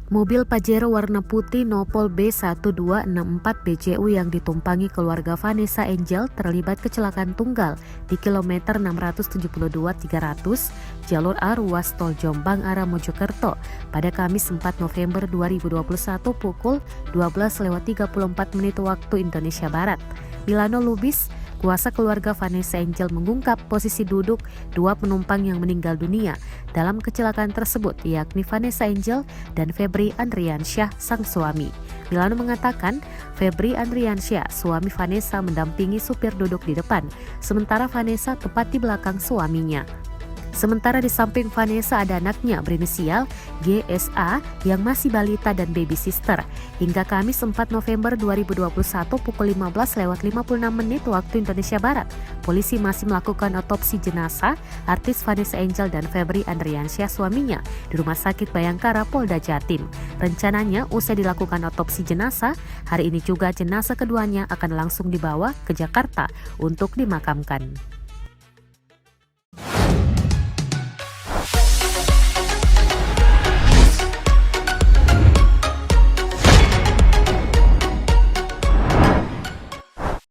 Mobil Pajero warna putih Nopol B1264 BCU yang ditumpangi keluarga Vanessa Angel terlibat kecelakaan tunggal di kilometer 672-300 jalur A ruas tol Jombang arah Mojokerto pada Kamis 4 November 2021 pukul 12.34 waktu Indonesia Barat. Milano Lubis, kuasa keluarga Vanessa Angel, mengungkap posisi duduk dua penumpang yang meninggal dunia dalam kecelakaan tersebut, yakni Vanessa Angel dan Febri Andriansyah, sang suami. Milano mengatakan Febri Andriansyah, suami Vanessa, mendampingi supir duduk di depan, sementara Vanessa tepat di belakang suaminya. Sementara di samping Vanessa ada anaknya berinisial GSA yang masih balita dan baby sister. Hingga Kamis 4 November 2021 pukul 15.56 waktu Indonesia Barat, polisi masih melakukan otopsi jenazah artis Vanessa Angel dan Febri Andriansyah suaminya di Rumah Sakit Bayangkara Polda Jatim. Rencananya usai dilakukan otopsi jenazah, hari ini juga jenazah keduanya akan langsung dibawa ke Jakarta untuk dimakamkan.